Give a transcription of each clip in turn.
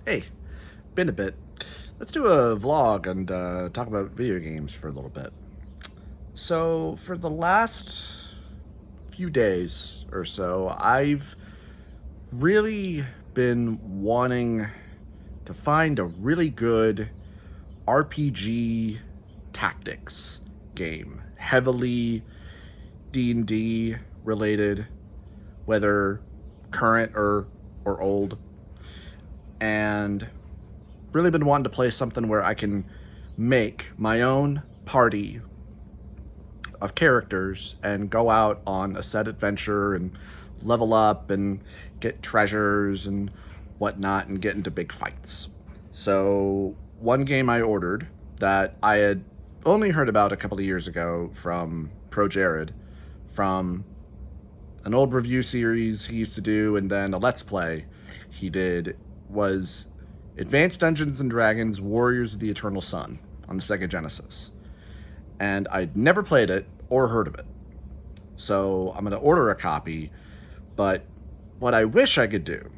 Hey, been a bit. Let's do a vlog and talk about video games for a little bit. So, for the last few days or so, I've really been wanting to find a really good RPG tactics game, heavily D&D related, whether current or old, and really been wanting to play something where I can make my own party of characters and go out on a set adventure and level up and get treasures and whatnot and get into big fights. So one game I ordered that I had only heard about a couple of years ago from Pro Jared, from an old review series he used to do, and then a Let's Play he did, was Advanced Dungeons and Dragons Warriors of the Eternal Sun on the Sega Genesis. And I'd never played it or heard of it. So I'm going to order a copy, but what I wish I could do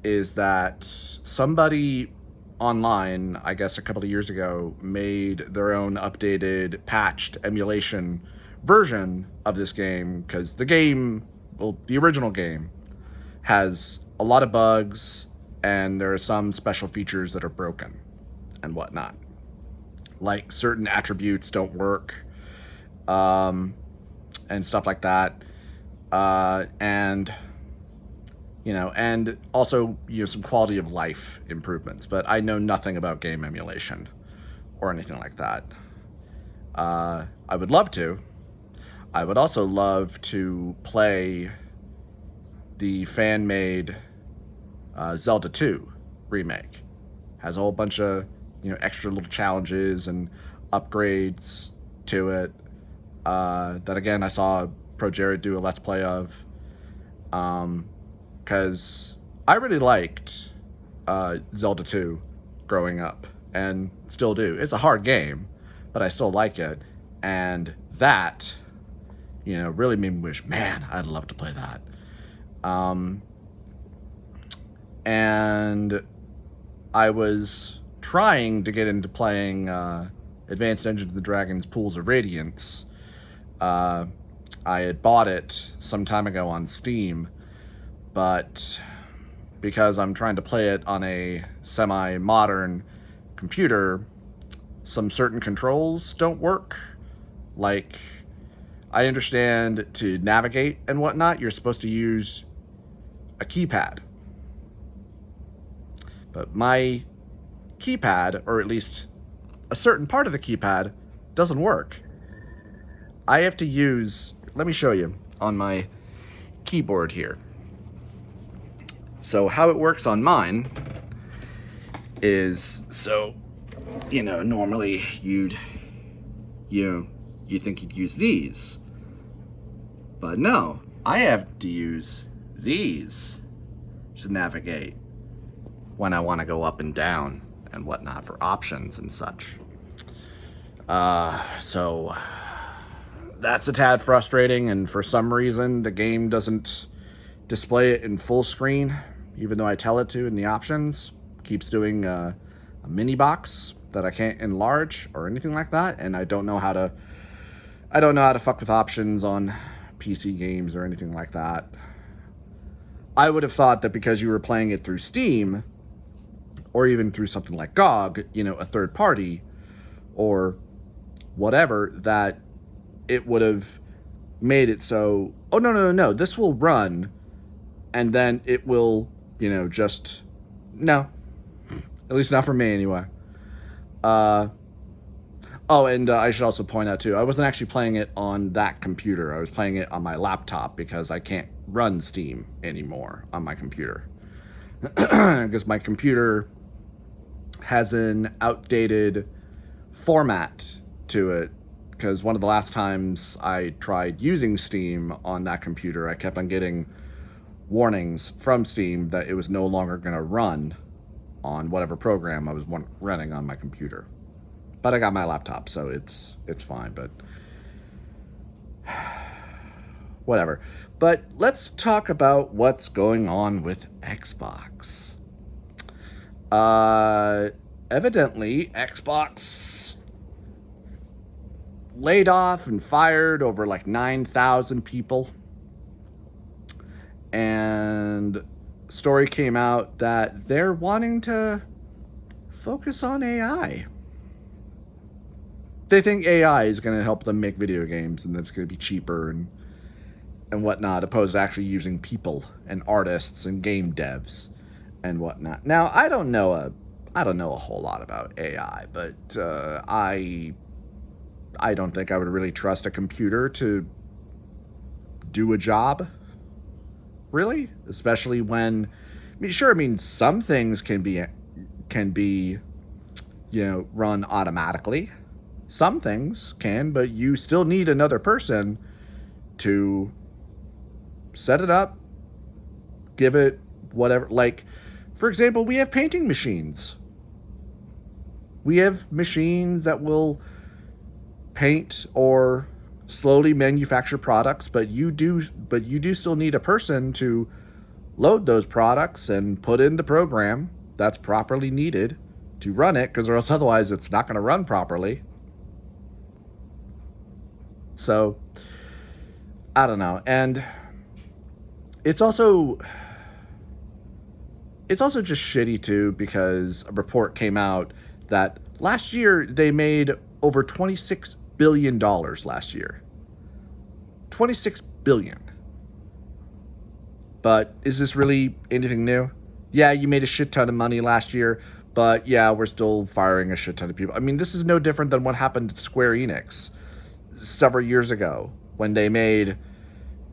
is that somebody online, I guess a couple of years ago, made their own updated, patched emulation version of this game, because the game, well, the original game, has a lot of bugs, and there are some special features that are broken and whatnot. Like certain attributes don't work, and stuff like that. And also, some quality of life improvements. But I know nothing about game emulation or anything like that. I would love to. I would also love to play the fan-made Zelda 2 remake. Has a whole bunch of extra little challenges and upgrades to it. That again, I saw Pro Jared do a Let's Play of. Because I really liked Zelda 2 growing up, and still do. It's a hard game, but I still like it. And that, really made me wish, man, I'd love to play that. And I was trying to get into playing Advanced Dungeons and Dragons Pools of Radiance. I had bought it some time ago on Steam, but because I'm trying to play it on a semi-modern computer, some certain controls don't work. Like, I understand to navigate and whatnot, you're supposed to use a keypad. But my keypad, or at least a certain part of the keypad, doesn't work. I have to use, let me show you on my keyboard here. So how it works on mine is, normally you'd think you'd use these. But no, I have to use these to navigate when I want to go up and down and whatnot for options and such. So that's a tad frustrating, and for some reason the game doesn't display it in full screen, even though I tell it to in the options. Keeps doing a mini box that I can't enlarge or anything like that, and I don't know how to fuck with options on PC games or anything like that. I would have thought that because you were playing it through Steam, or even through something like GOG, a third party, or whatever, that it would have made it so, oh, no, this will run, and then it will, just, no. At least not for me, anyway. And I should also point out, too, I wasn't actually playing it on that computer. I was playing it on my laptop, because I can't run Steam anymore on my computer. Because my computer has an outdated format to it, because one of the last times I tried using Steam on that computer, I kept on getting warnings from Steam that it was no longer going to run on whatever program I was running on my computer. But I got my laptop, so it's fine, but whatever. But let's talk about what's going on with Xbox. Uh, Evidently, Xbox laid off and fired over like 9,000 people. And story came out that they're wanting to focus on AI. They think AI is going to help them make video games and that's going to be cheaper and whatnot, opposed to actually using people and artists and game devs and whatnot. Now, I don't know a whole lot about AI, but I don't think I would really trust a computer to do a job, really, especially when, I mean, some things can be, run automatically. Some things can, but you still need another person to set it up, give it whatever. Like, for example, we have painting machines. We have machines that will paint or slowly manufacture products, but you do still need a person to load those products and put in the program that's properly needed to run it, because or else otherwise it's not going to run properly. So I don't know. And it's also just shitty too, because a report came out that last year they made over $26 billion last year. 26 billion. But is this really anything new? Yeah, you made a shit ton of money last year, but yeah, we're still firing a shit ton of people. I mean, this is no different than what happened to Square Enix several years ago when they made,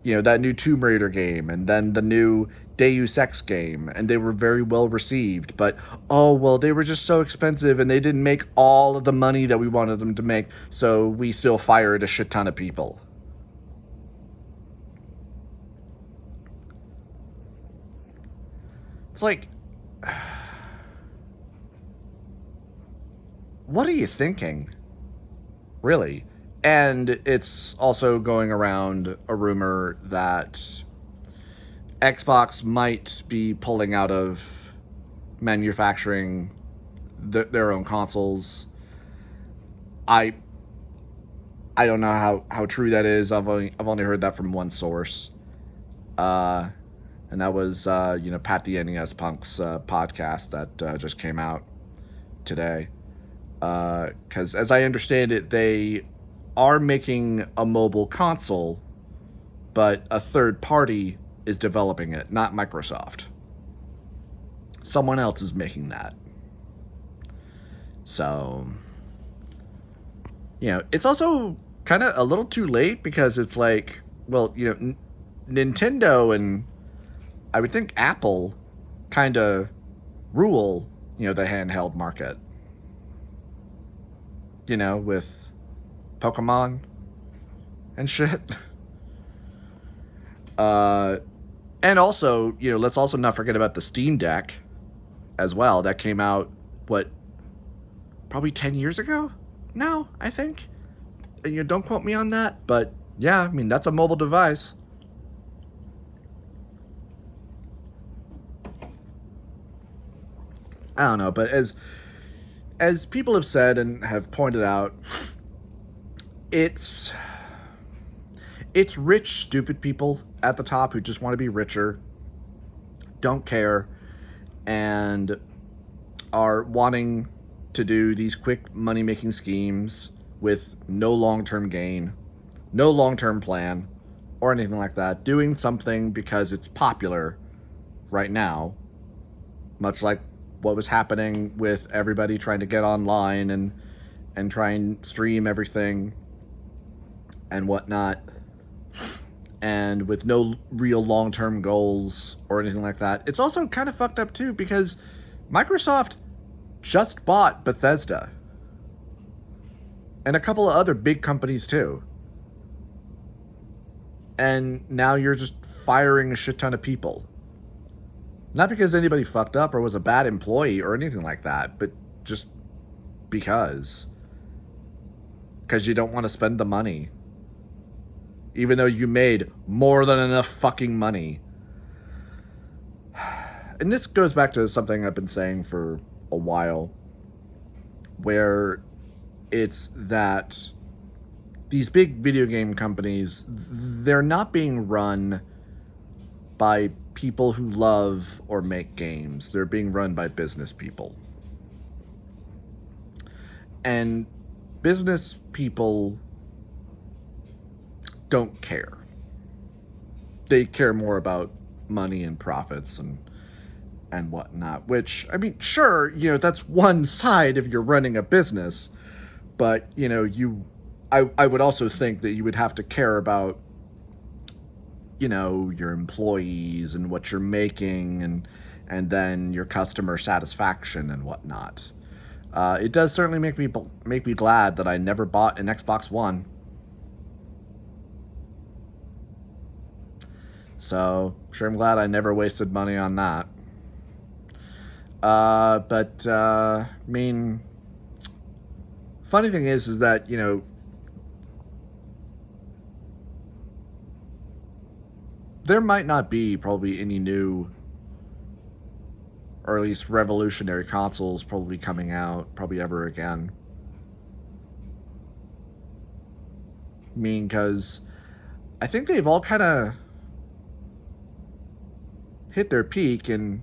that new Tomb Raider game and then the new Deus Ex game, and they were very well received, but they were just so expensive and they didn't make all of the money that we wanted them to make, so we still fired a shit ton of people. It's like, what are you thinking? Really? And it's also going around a rumor that Xbox might be pulling out of manufacturing their own consoles. I don't know how true that is. I've only heard that from one source, and that was Pat the NES Punk's podcast that just came out today. Because as I understand it, they are making a mobile console, but a third party is developing it, not Microsoft. Someone else is making that. So, it's also kind of a little too late, because it's like, Nintendo and I would think Apple kind of rule, the handheld market. With Pokemon and shit. And also, let's also not forget about the Steam Deck as well. That came out, probably 10 years ago now, I think. And don't quote me on that, but yeah, I mean, that's a mobile device. I don't know, but as people have said and have pointed out, it's rich, stupid people at the top who just want to be richer, don't care, and are wanting to do these quick money-making schemes with no long-term gain, no long-term plan, or anything like that. Doing something because it's popular right now, much like what was happening with everybody trying to get online and try and stream everything and whatnot, and with no real long-term goals or anything like that. It's also kind of fucked up too, because Microsoft just bought Bethesda and a couple of other big companies too, and now you're just firing a shit ton of people. Not because anybody fucked up or was a bad employee or anything like that, but just because you don't want to spend the money, even though you made more than enough fucking money. And this goes back to something I've been saying for a while, where it's that these big video game companies, they're not being run by people who love or make games. They're being run by business people. And business people don't care. They care more about money and profits and whatnot, which, I mean, sure, that's one side if you're running a business, but, I would also think that you would have to care about, your employees and what you're making and then your customer satisfaction and whatnot. It does certainly make me glad that I never bought an Xbox One. So, sure, I'm glad I never wasted money on that. I mean, funny thing is that, there might not be probably any new, or at least revolutionary consoles probably coming out probably ever again. I mean, because I think they've all kind of hit their peak, and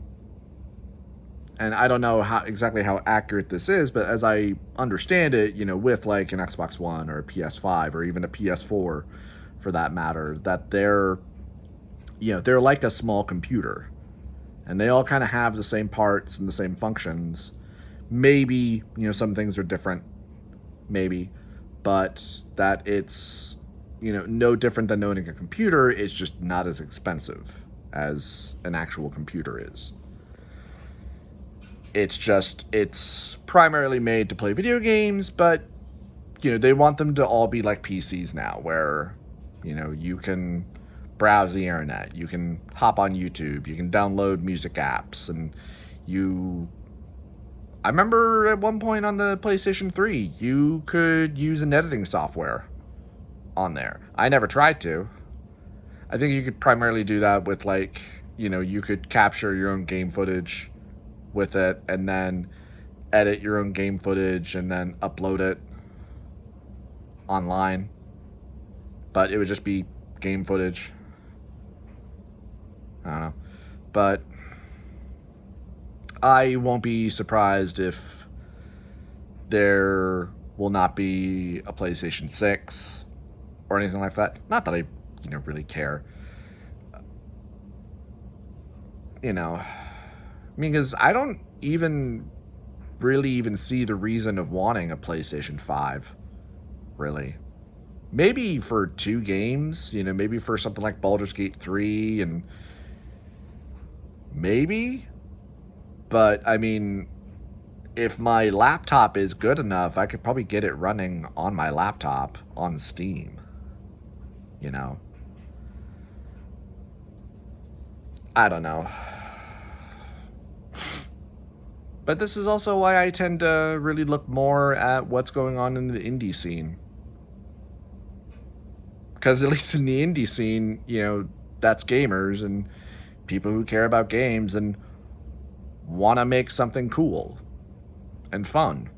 I don't know exactly how accurate this is, but as I understand it, with like an Xbox One or a PS5 or even a PS4 for that matter, that they're like a small computer, and they all kind of have the same parts and the same functions. Maybe, some things are different, maybe, but that it's, no different than owning a computer. It's just not as expensive as an actual computer is. It's primarily made to play video games, but, they want them to all be like PCs now, where, you can browse the internet, you can hop on YouTube, you can download music apps, and I remember at one point on the PlayStation 3, you could use an editing software on there. I never tried to. I think you could primarily do that with like, you could capture your own game footage with it and then edit your own game footage and then upload it online. But it would just be game footage. I don't know. But I won't be surprised if there will not be a PlayStation 6 or anything like that. Not that I, really care. Because I don't really even see the reason of wanting a PlayStation 5, really. Maybe for 2 games, maybe for something like Baldur's Gate 3 and maybe. But, I mean, if my laptop is good enough, I could probably get it running on my laptop on Steam. I don't know. But this is also why I tend to really look more at what's going on in the indie scene. Because at least in the indie scene, that's gamers and people who care about games and want to make something cool and fun.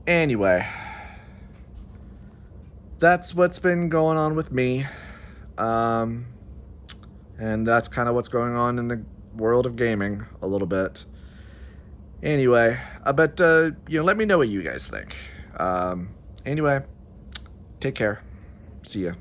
Anyway, that's what's been going on with me. And that's kind of what's going on in the world of gaming a little bit. Anyway, but let me know what you guys think. Anyway, take care. See ya.